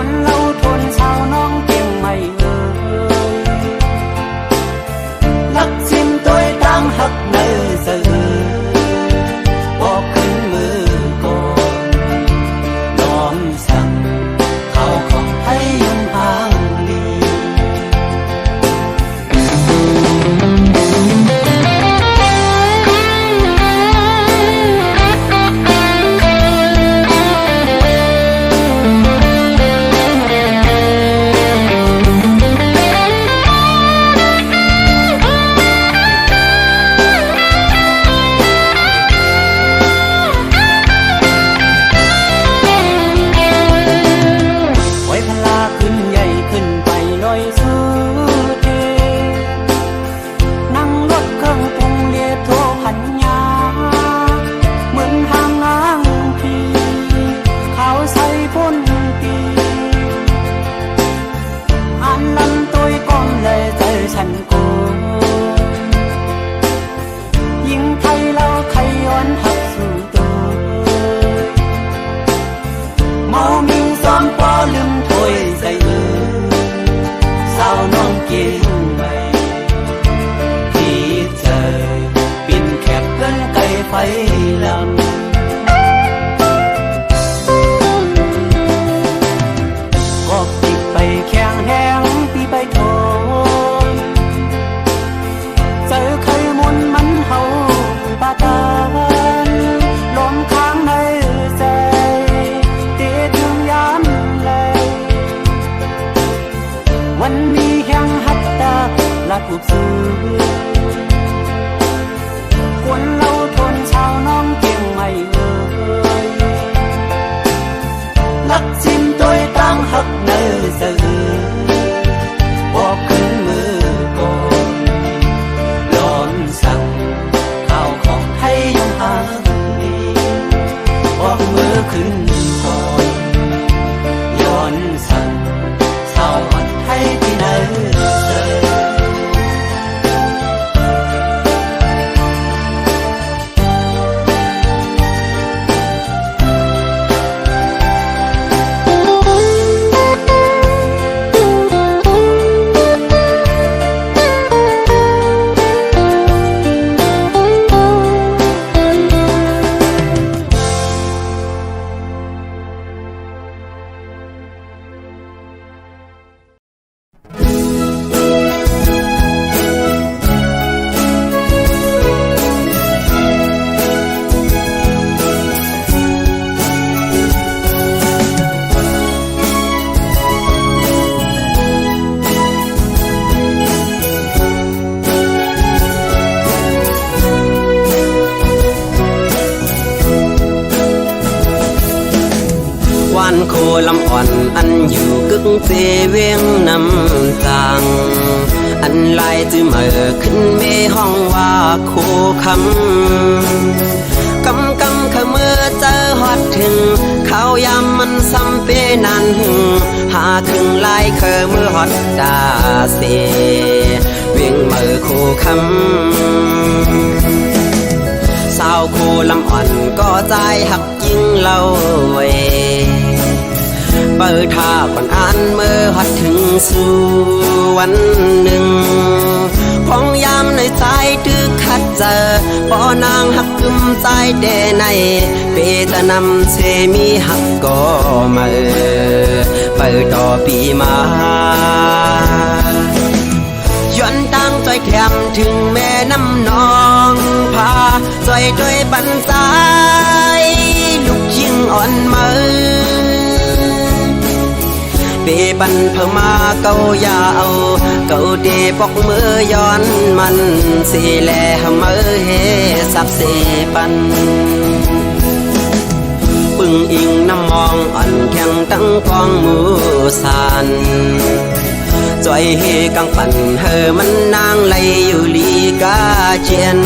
คนเราทนชาวน้องเก่งไม่ลักชิมตัวตั้งหักในเสือบอกขึ้นมือก่อนน้อมสั่งเขาของให้ยังห่างดีถูกซื้อคนเราทนชาวน้องเก่งไม่ลักชิมตัวตั้งหักในเสือบอกขึ้นมือก่อนย้อนสั่งข้าวของให้ยังหาดีบอกมือขึ้นก่อนย้อนสั่งสาวอ่อนให้ที่ไหนโคลำอ่อนอันอยู่กึ่งเจเวียงน้ำตังอันลายจื้อเมื่อขึ้นเมห้องว่าโคคำกำขมือเจอฮอดถึงข้าวยามมันซ้ำเปนันหาครึ่งลายเคอมือฮอดดาเสเวียงเมื่อโคคำสาวโคลำอ่อนก็ใจหักยิ่งเล่าเวเปิดท่าก่อนอ่านเมื่อหัดถึงสู่วันหนึ่งพองยามในใจตึกขัดเจอปอนางหักกึมใจเดในเปตนำเสมีหักก็มาเปิดต่อปีมาย้อนตั้งใจแถมถึงแม่น้ำนองพาใจด้วยปันสายลูกยิ่งอ่อนมือเปบันเพิ่มมาเกายาวเกาเดปอกมือย้อนมันสีแลมือเฮสับเสปันปึงอิงน้ำมองอ่อนแข็งตั้งกองมือสันจอยเฮกังปั่นเฮมันนางไหลอยู่ลีกาเจียน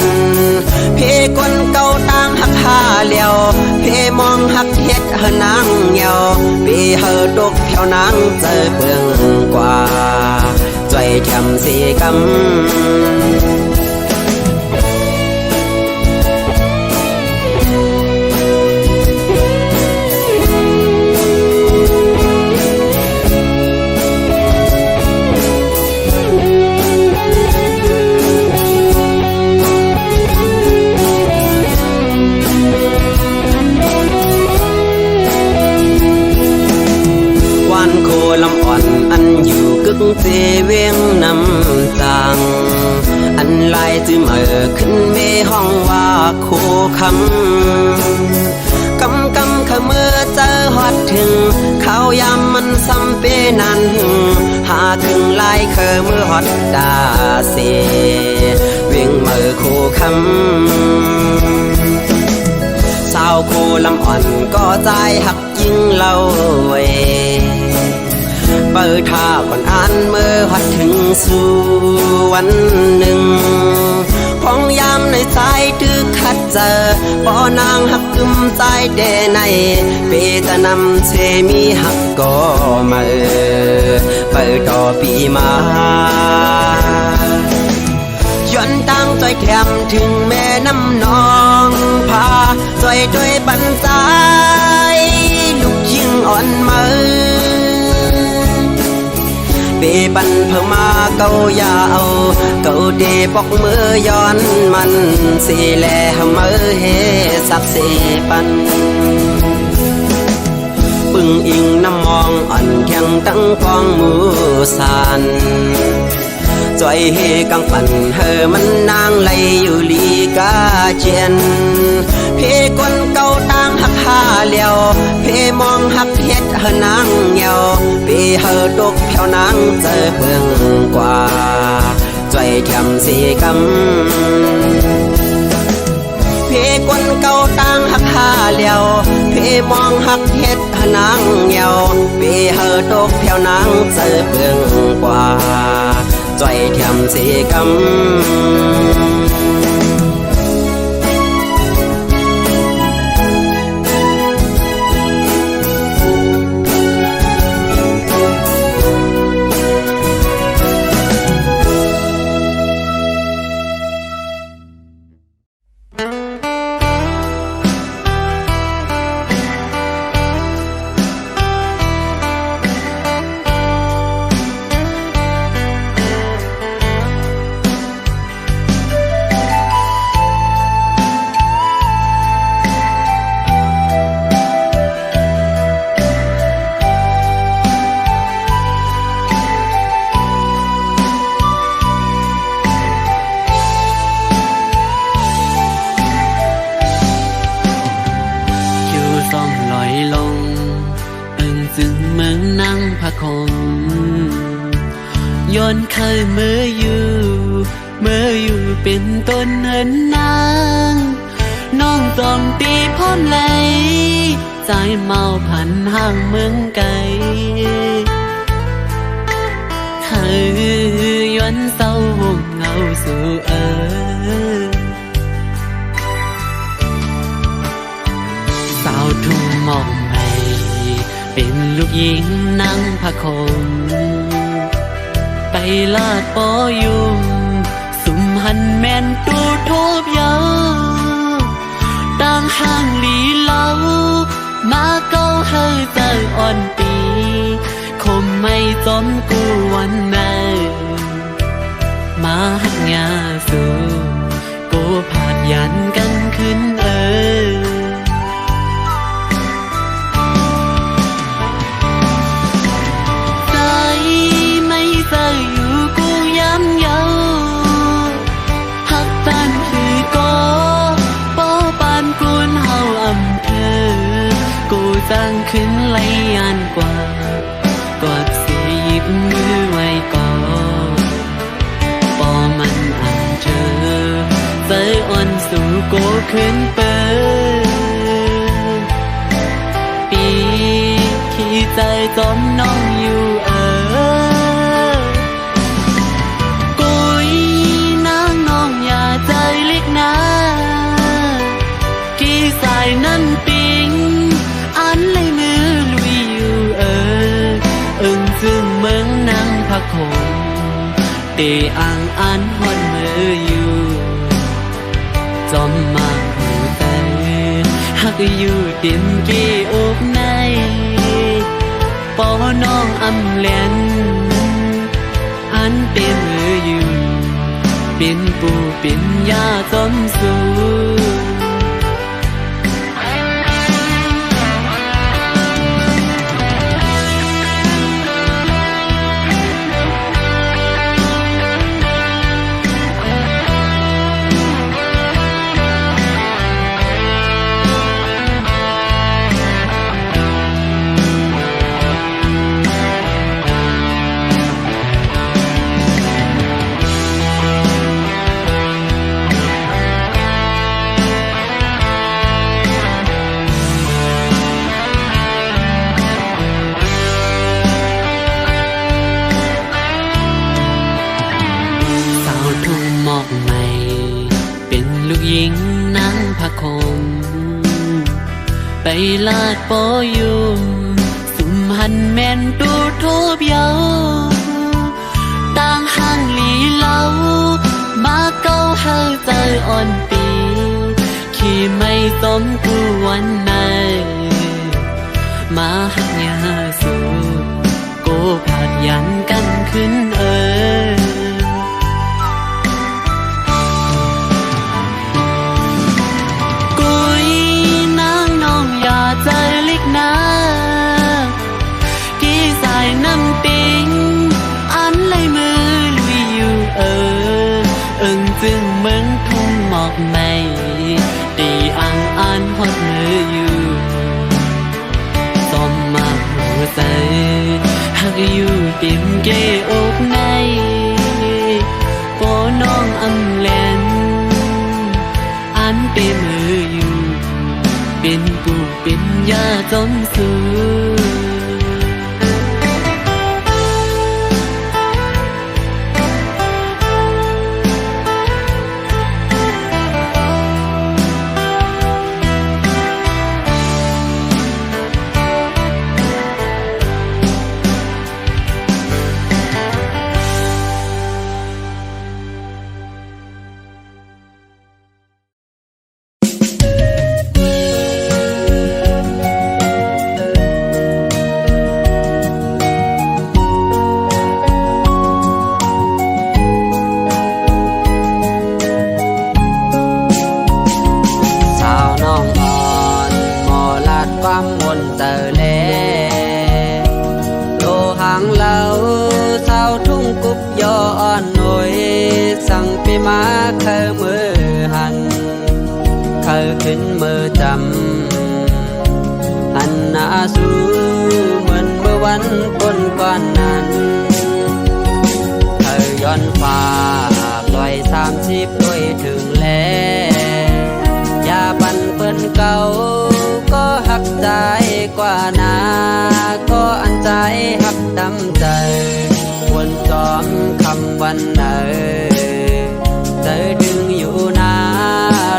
เพกวนเก่าต่างหักหาเลียวเพมองหักเฮ็ดเฮนางเหี่ยวเพเฮดกแถวนางเจอเปืองกว่าจอยแถมสีกำ กเจเวียงนำต่างอันลายจือเมื่อขึ้นเมห้องว่าโคคำกำขมือเจอฮอดถึงเขายามมันซ้ำเปนั้นหาถึงลายเคอมือฮอดดาเสเวียงเมื่อโคคำสาวโคลำอ่อนก็ใจหักยิ่งเล่าเวเปิดท่าก่อนอ่านเมื่อฮอดถึงสู่วันหนึ่งพองยามในสายตึกขัดเจอปอนางหักกึมใจเดในเปตะนำเชมีหักก็มาเปิดต่อปีมาย้อนตั้งใจแถมถึงแม่น้ำนองพาใจด้วยบันใจลูกยิ่งอ่อนมือเปปันเพิ่มมาเกายาวเกาเดปอกมือย้อนมันสีแลมือเฮสักสีปันปึงอิงน้ำมองอ่อนแข็งตั้งกองมือสันจอยเฮกังปันเฮมันนางไหลอยู่ลีกาเจียนเพกวนเก่าต่างหักหาเลียวเพมองหักเฮ็ดเฮนางเหี่ยวเพเฮตกแผ่วนางเจอเบื้องกว่าจอยแถมสีกำเพกวนเก่าต่างหักหาเลียวเพมองหักเฮ็ดเฮนางเหี่ยวเพเฮตกแผ่วนางเจอเบื้องกว่าใจเทียมสีกำย้อนเคยเมื่ออยู่เป็นต้นเหินนางน้องตอมตีพร้อมไหลใจเมาพันห่างเมืองไกลเคยย้อนเศร้าวงเงาสู่สาวทุ่งมองไม่เป็นลูกหญิงนั่งพะคมไปลาดปอยุมสุมหันแม่นตูทบยาวต่างห่างลีเล่ามาเก้าเฮยใจอ่อนปีคมไม่จอมกูวันไหนมาหักงาสู่กูผาดยันกันขึ้นสร้างขึ้นไหลยานกว่ากอดสีหยิบมือไว้ก่อนปอมันอ่านเจอใจอ่อนสู่โกขึ้นเปิดปีขี้ใจจอมน้องอยู่กุยนางน้องอย่าใจเล็กนะกี่สายนั้นปิงอันเลยมือลุยอยู่ซึ่งเมืองนางพะคงเตอ่างอันฮอนมืออยู่จอมมาหูแต่หักอยู่เต็มกี่อกในปอน้องอำแลนอันเต็มมืออยู่เป็นปูเป็นยาจอมสู ลาดปออยู่สุมหันแม่นตูทูบเยาต่างห่างลีเล่ามาเก้าเฮาใจอ่อนปีขี่ไม่สมกูวันไหนมาหักยาสูโกผาดยันกันขึ้นกุยนางน้องอย่าใจเล็กนะกี่สายน้ำปิงอันเลยมือลุยอยู่อึงจึงเหมือนทุ่งหมอกไม่ดีอังอันฮอดมืออยู่ต้มมาหัวใจหักอยู่ติมเกอกในโปน้องอำเลนอันเป็นมืออยู่เป็นปูเป็นยาจมสูความมนเตอเลโลหางเหลาเศร้าทุ่งกุบยออ่อนหน่อยสั่งไปมาเคยมือหันเคยขึ้นมือจำหันหน้าสู้เหมือนเมื่อวันก่อนนั้นเคยย้อนฟ้าลอย30ด้วยถึงแล้วอย่าบันเปิ้นเก่าก็หักใจกว่านาก็อันใจหักดำใจวนจอมคำวันไหนเธอดึงอยู่นา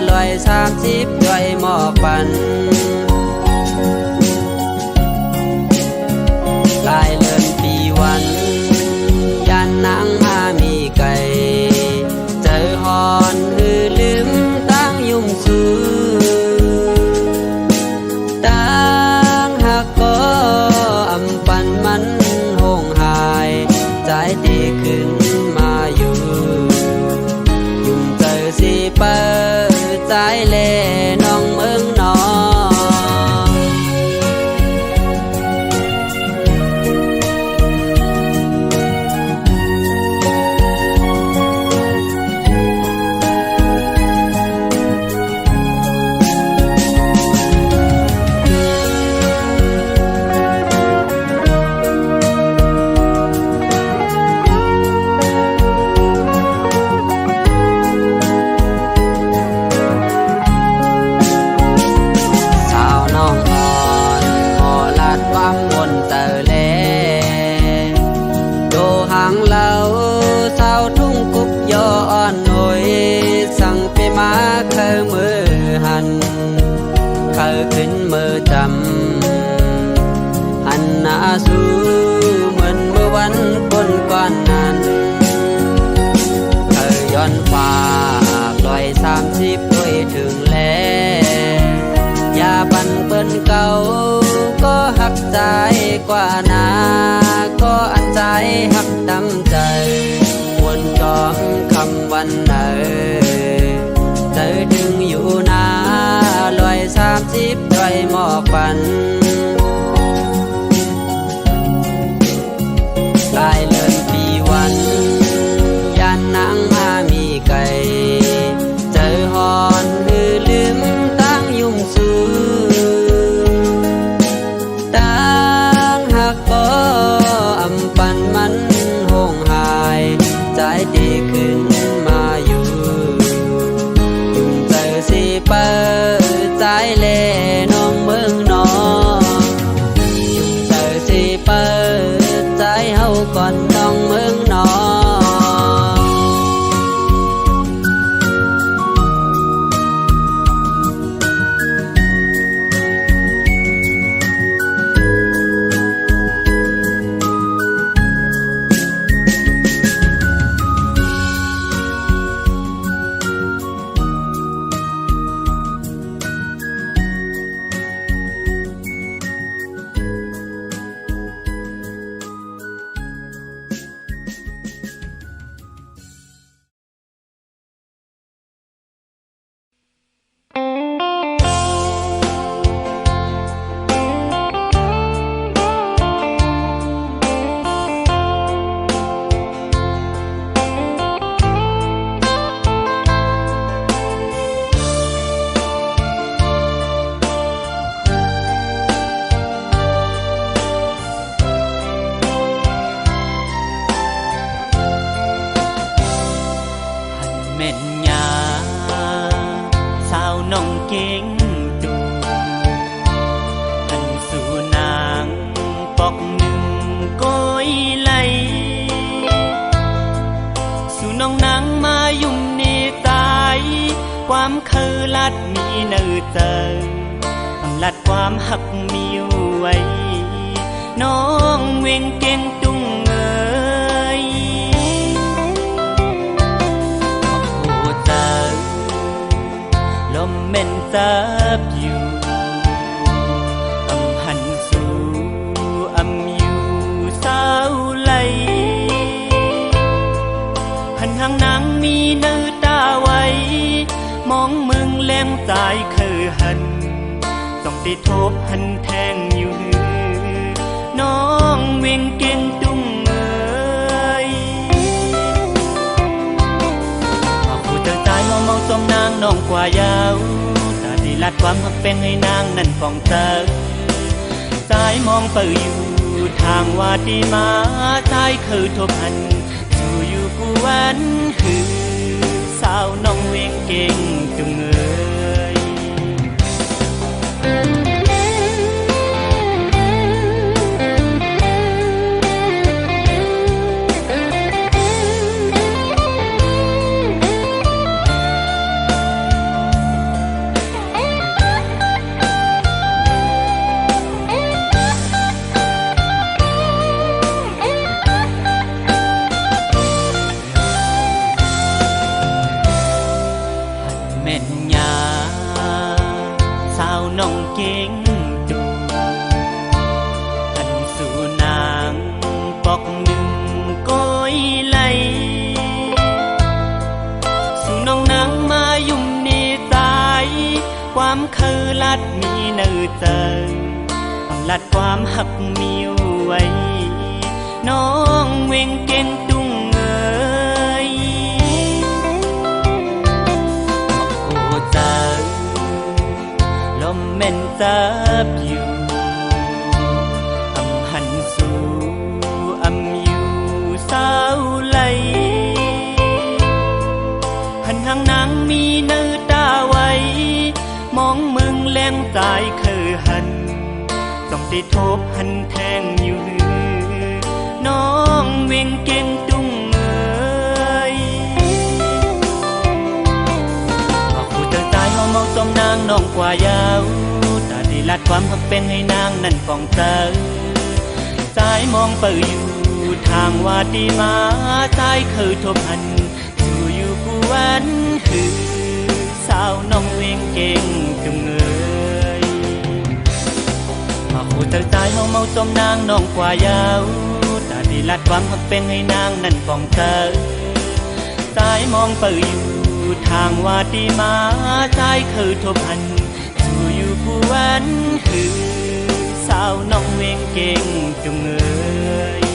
ลอย30ด้วยหมอกปันลายเลื่อนปีวันยันนางมามีไก่เจอหอนหือลืมตั้งยุ่มสูที่ขึ้นมาอยู่ยุ่งเจอสิเปิดใจเล่น้องเมืองนองเคยมือหันเคยขึ้นมือจำหันหน้าสู้เหมือนเมื่อวันก่อนนั้นเคยย้อนฟ้าลอย30ด้วยถึงแล้วอย่าบันเปิ้นเก่าก็หักใจกว่านาก็อันใจหักดำใจวนจอมคำวันไหนเธอดึงอยู่นาลอย30ด้วยหมอกปันลายเลื่อนปีวันยันนางมามีไก่เจอหอนหือลืมตั้งยุ่มสูตั้งหักก็อำปันมันหงหายใจดีขึ้นมาอยู่เปิดใจเล่น้องเมืองนอง เจออำลัดความหักมีไว้น้องเวงเก่งตุงเอ๋ยโอ้เจอลมเม่นจับอยู่อำหันสู่อำอยู่สาวไหลหันหางนางมีเนื้อตาไว้มองมึงแรงใจคือหันส่องติดทบหันแทงอยู่น้องเวงเก่งตุงเอ๋ยพอผู้เจอใจเมาจมนางน้องกว่ายาวตาดีลัดความหักเป็นให้นางนั่นฟองเจอสายมองเปิดอยู่ทางว่าดีมาใจคือทบหันสู่อยู่ผู้วันคือสาวน้องเวงเก่งตุงเอ๋ยแม่นยาสาวน้องเก่งดูกันสู่นางปอกหนึ่งก้อยไหลสู่น้องนางมายุ่มนี่ตายความคือลัดมีเนื้อเจอลัดความหักมีไว้น้องเวงเก่งตุงเอ๋ยเจอลมเม่นจับอยู่อำหันสู่อำอยู่สาวไหลหันหางนางมีเนื้อตาไว้มองมึงแรงใจคือหันส่องติดทบหันแทงอยู่น้องเวงเก่งตุงเอ๋ยเมาจมนางน้องกว่ายาวตาดีลัดความหักเป็นให้นางนั่นฟองเจอสายมองเปิดอยู่ทางว่าดีมาใจคือทบหันสู่อยู่ผู้วันคือสาวน้องเวงเก่งจุงเอ๋ยมาคู่เจอใจเมาจมนางน้องกว่ายาวตาดีลัดความหักเป็นให้นางนั่นฟองเจอสายมองเปิดอยู่ทางว่าดีมาใจคือทบหันสู่อยู่ผู้วันคือสาวน้องเวงเก่งจุงเอ๋ย